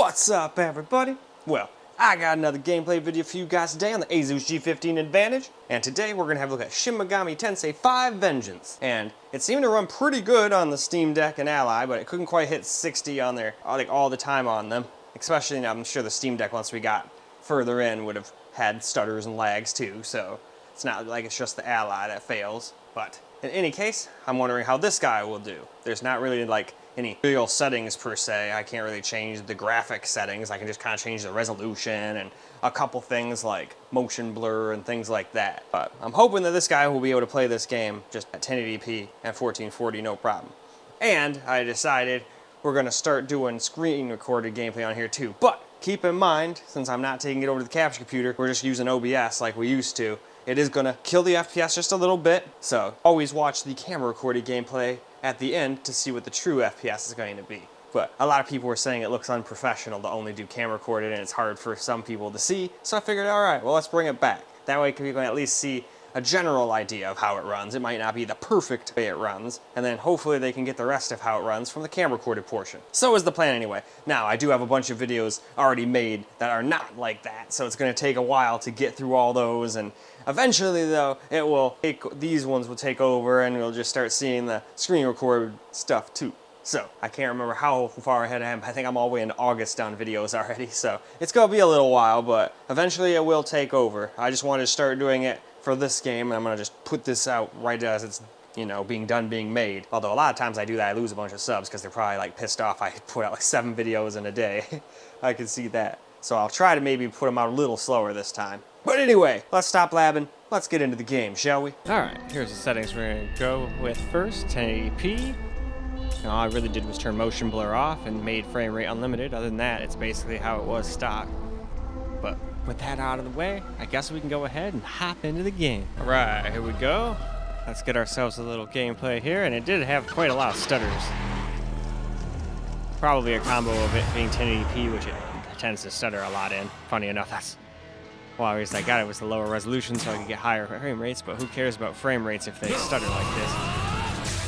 What's up, everybody? Well, I got another gameplay video for you guys today on the Asus G15 Advantage, and today we're going to have a look at Shin Megami Tensei 5 Vengeance. And it seemed to run pretty good on the Steam Deck and Ally, but it couldn't quite hit 60 on there like all the time on them. Especially, I'm sure the Steam Deck, once we got further in, would have had stutters and lags too, so it's not like it's just the Ally that fails. But in any case, I'm wondering how this guy will do. There's not really like any real settings per se. I can't really change the graphic settings. I can just kind of change the resolution and a couple things like motion blur and things like that. But I'm hoping that this guy will be able to play this game just at 1080p and 1440 no problem. And I decided we're gonna start doing screen recorded gameplay on here too. But keep in mind, since I'm not taking it over to the capture computer, we're just using OBS like we used to. It is gonna kill the FPS just a little bit, so always watch the camera recorded gameplay at the end to see what the true FPS is going to be. But a lot of people were saying it looks unprofessional to only do camera recorded and it's hard for some people to see, so I figured, alright, well let's bring it back. That way we can at least see a general idea of how it runs. It might not be the perfect way it runs, and then hopefully they can get the rest of how it runs from the camera recorded portion. So is the plan anyway. Now, I do have a bunch of videos already made that are not like that, so it's gonna take a while to get through all those, and eventually though, these ones will take over and we'll just start seeing the screen record stuff too. So, I can't remember how far ahead I am. I think I'm all the way into August on videos already, so it's gonna be a little while, but eventually it will take over. I just wanted to start doing it for this game, and I'm gonna just put this out right as it's, you know, being made. Although a lot of times I do that, I lose a bunch of subs because they're probably like pissed off I put out like 7 videos in a day. I can see that. So I'll try to maybe put them out a little slower this time. But anyway, let's stop blabbing. Let's get into the game, shall we? Alright, here's the settings we're gonna go with first. 1080p. All I really did was turn motion blur off and made frame rate unlimited. Other than that, it's basically how it was stock. But with that out of the way, I guess we can go ahead and hop into the game. Alright, here we go. Let's get ourselves a little gameplay here, and it did have quite a lot of stutters. Probably a combo of it being 1080p, which it tends to stutter a lot in. Funny enough, that's one reason I got it, was the lower resolution so I could get higher frame rates, but who cares about frame rates if they stutter like this?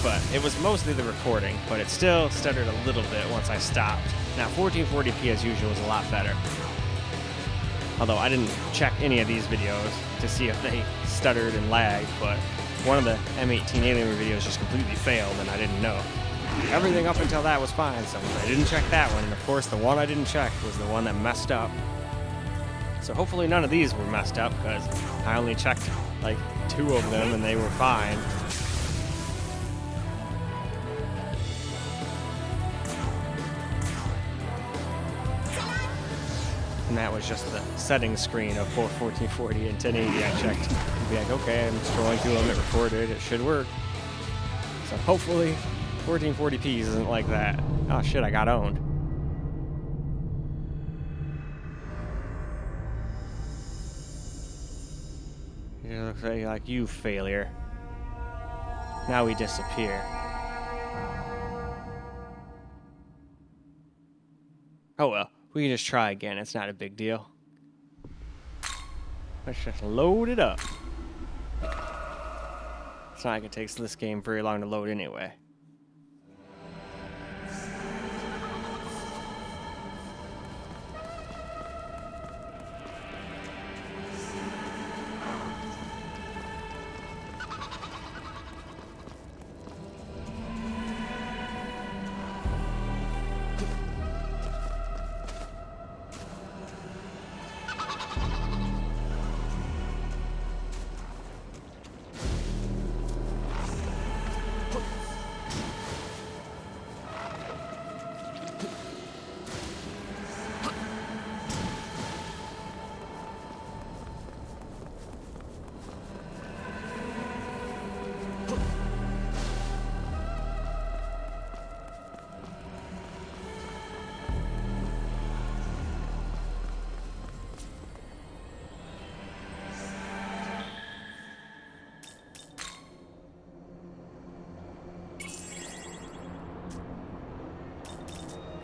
But it was mostly the recording, but it still stuttered a little bit once I stopped. Now 1440p as usual is a lot better. Although I didn't check any of these videos to see if they stuttered and lagged, but one of the M18 Alien videos just completely failed and I didn't know. Everything up until that was fine, so I didn't check that one, and of course the one I didn't check was the one that messed up. So hopefully none of these were messed up, because I only checked like 2 of them and they were fine. And that was just the settings screen of 1440 and 1080 I checked. I'd be like, okay, I'm scrolling through them, it recorded, it should work. So hopefully 1440p isn't like that. Oh shit, I got owned. It looks like you, failure. Now we disappear. Oh well. We can just try again, it's not a big deal. Let's just load it up. It's not like it takes this game very long to load anyway.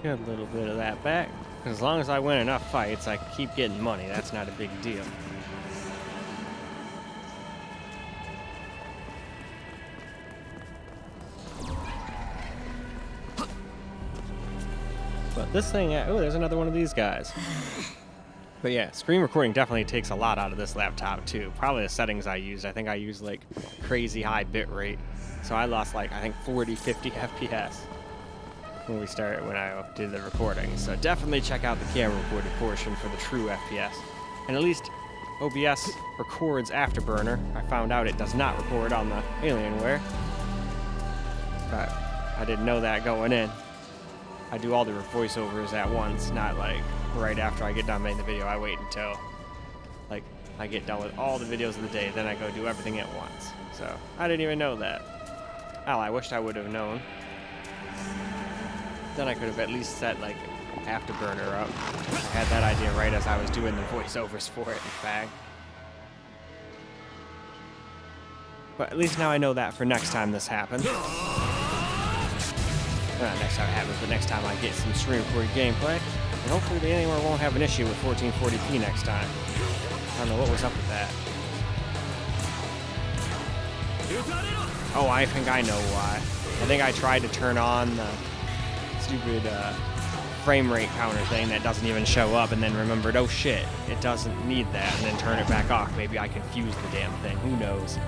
Get a little bit of that back. As long as I win enough fights, I keep getting money. That's not a big deal. But this thing, oh, there's another one of these guys. But yeah, screen recording definitely takes a lot out of this laptop too. Probably the settings I used. I think I used like crazy high bit rate. So I lost like, I think 40, 50 FPS when I did the recording. So definitely check out the camera recorded portion for the true FPS. And at least OBS records Afterburner. I found out it does not record on the Alienware. But I didn't know that going in. I do all the voiceovers at once, not like right after I get done making the video. I wait until like I get done with all the videos of the day, then I go do everything at once. So I didn't even know that. Oh, I wished I would have known. Then I could have at least set like Afterburner up. I had that idea right as I was doing the voiceovers for it, in fact. But at least now I know that for next time this happens. Not next time it happens, but next time I get some stream recorded gameplay. And hopefully the Alienware won't have an issue with 1440p next time. I don't know what was up with that. Oh, I think I know why. I think I tried to turn on the stupid frame rate counter thing that doesn't even show up, and then remembered, oh shit, it doesn't need that, and then turn it back off. Maybe I confused the damn thing. Who knows?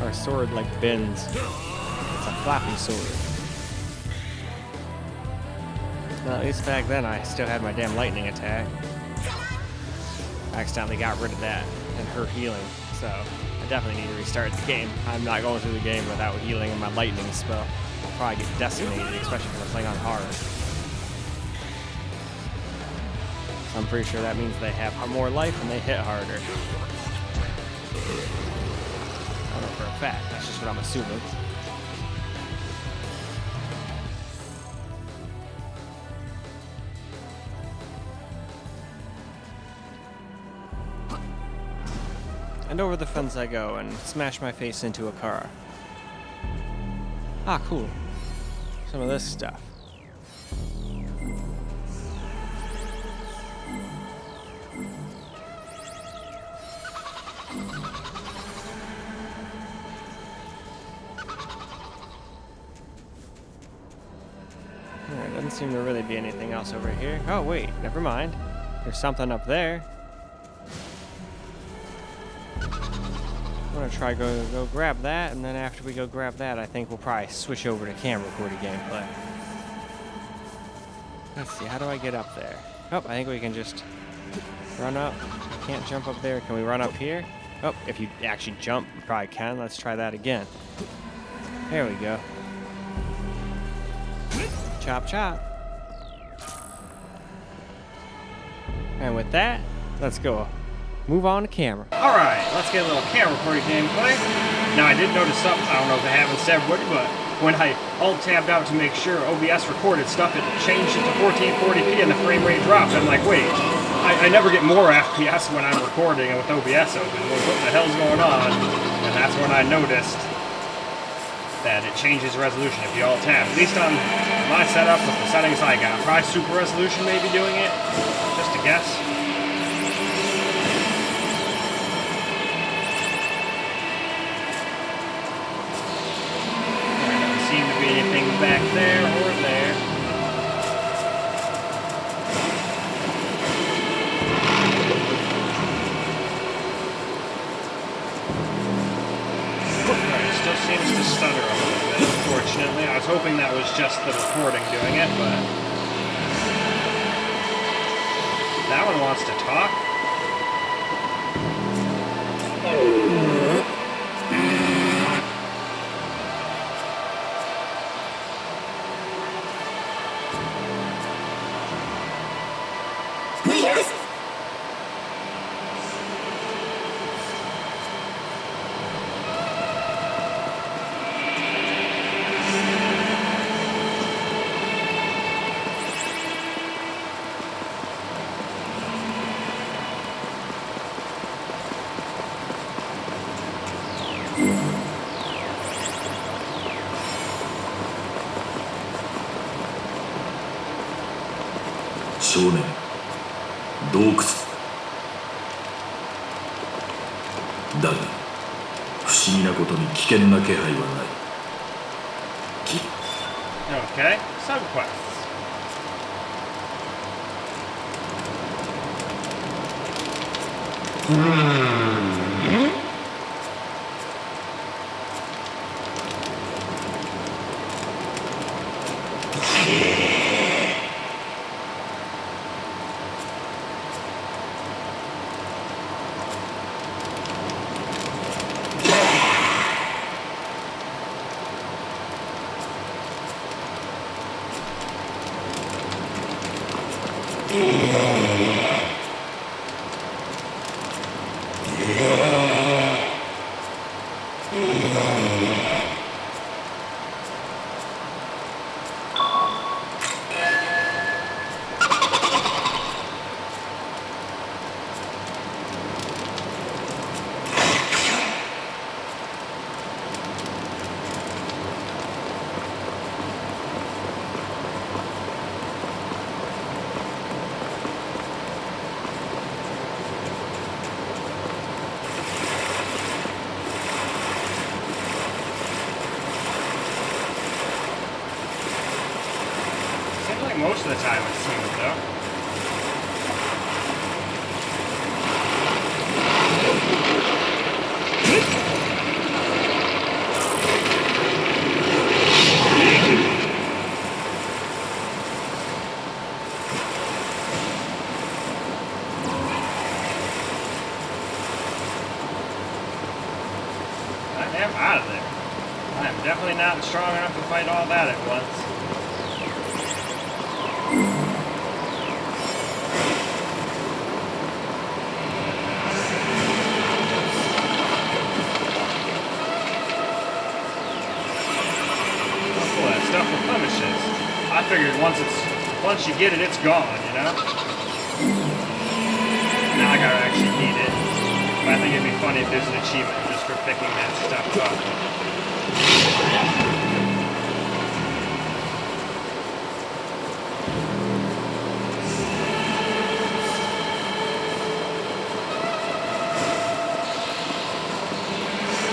Our sword like bends. It's a floppy sword. Well, at least back then I still had my damn lightning attack. I accidentally got rid of that and her healing, so I definitely need to restart the game. I'm not going through the game without healing and my lightning spell. I'll probably get decimated, especially if I'm playing on hard. So I'm pretty sure that means they have more life and they hit harder. I don't know for a fact, that's just what I'm assuming. And over the fence I go and smash my face into a car. Ah, cool. Some of this stuff. There doesn't seem to really be anything else over here. Oh, wait, never mind. There's something up there. I'm gonna try go grab that, and then after we go grab that, I think we'll probably switch over to camera recorded gameplay. Let's see, how do I get up there? Oh, I think we can just run up. I can't jump up there. Can we run up here? Oh, if you actually jump, you probably can. Let's try that again. There we go. Chop, chop. And with that, let's go. Move on to camera. Alright, let's get a little camera recorded gameplay. Now I did notice something, I don't know if it happens to everybody, but when I alt-tabbed out to make sure OBS recorded stuff, it changed it to 1440p and the frame rate dropped. I'm like, wait, I never get more FPS when I'm recording and with OBS open. What the hell's going on? And that's when I noticed that it changes resolution if you alt-tab. At least on my setup with the settings I got. Probably super resolution maybe doing it, just a guess. Anything back there or there. It still seems to stutter a little bit, unfortunately. I was hoping that was just the recording doing it, but that one wants to talk.少年、洞窟だが不思議なことに危険な気配はない。Okay, subquests. Most of the time it's smooth, though. I am out of there. I am definitely not strong enough to fight all that at once. I figured once you get it, it's gone, you know? Now I gotta actually need it. But I think it'd be funny if there's an achievement just for picking that stuff up.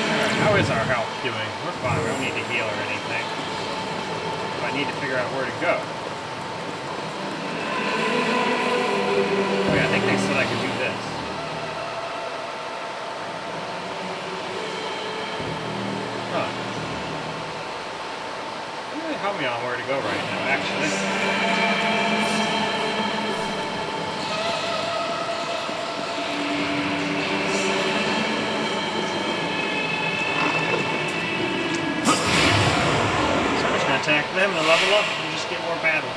Alright, how is our health doing? We're fine, we don't need to heal or anything. I need to figure out where to go. Oh yeah, I think they said I could do this. Huh. Doesn't really help me on where to go right now, actually. Attack them and level up and just get more battle.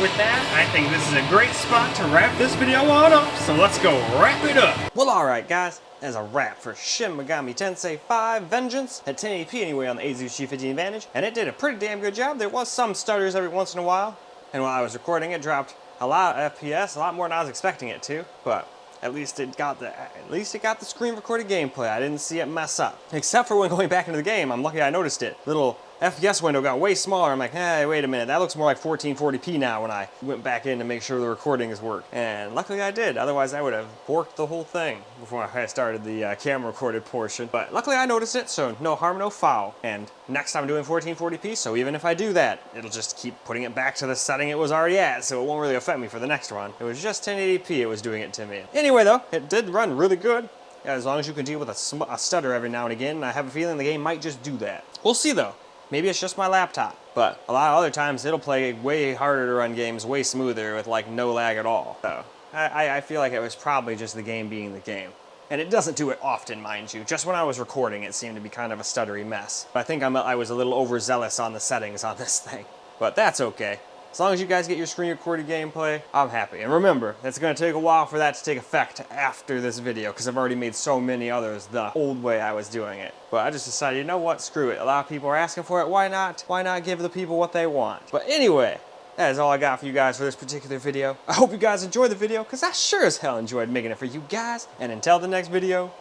With that, I think this is a great spot to wrap this video on up, so let's go wrap it up. Well, alright guys, as a wrap for Shin Megami Tensei 5 Vengeance at 1080p anyway on the Asus G15 Advantage, and it did a pretty damn good job. There was some stutters every once in a while, and while I was recording it dropped a lot of FPS, a lot more than I was expecting it to, but at least it got the screen recorded gameplay. I didn't see it mess up. Except for when going back into the game, I'm lucky I noticed it. Little FPS window got way smaller. I'm like, hey, wait a minute, that looks more like 1440p now when I went back in to make sure the recordings worked. And luckily I did, otherwise I would have borked the whole thing before I started the camera recorded portion. But luckily I noticed it, so no harm, no foul. And next time I'm doing 1440p, so even if I do that, it'll just keep putting it back to the setting it was already at, so it won't really affect me for the next run. It was just 1080p it was doing it to me. Anyway though, it did run really good. As long as you can deal with a stutter every now and again, and I have a feeling the game might just do that. We'll see though. Maybe it's just my laptop, but a lot of other times it'll play way harder to run games, way smoother with like no lag at all. So I feel like it was probably just the game being the game. And it doesn't do it often, mind you. Just when I was recording, it seemed to be kind of a stuttery mess. But I think I was a little overzealous on the settings on this thing. But that's okay. As long as you guys get your screen recorded gameplay, I'm happy. And remember, it's going to take a while for that to take effect after this video, because I've already made so many others the old way I was doing it. But I just decided, you know what, screw it. A lot of people are asking for it, why not? Why not give the people what they want? But anyway, that is all I got for you guys for this particular video. I hope you guys enjoyed the video, because I sure as hell enjoyed making it for you guys. And until the next video,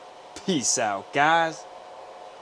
peace out, guys.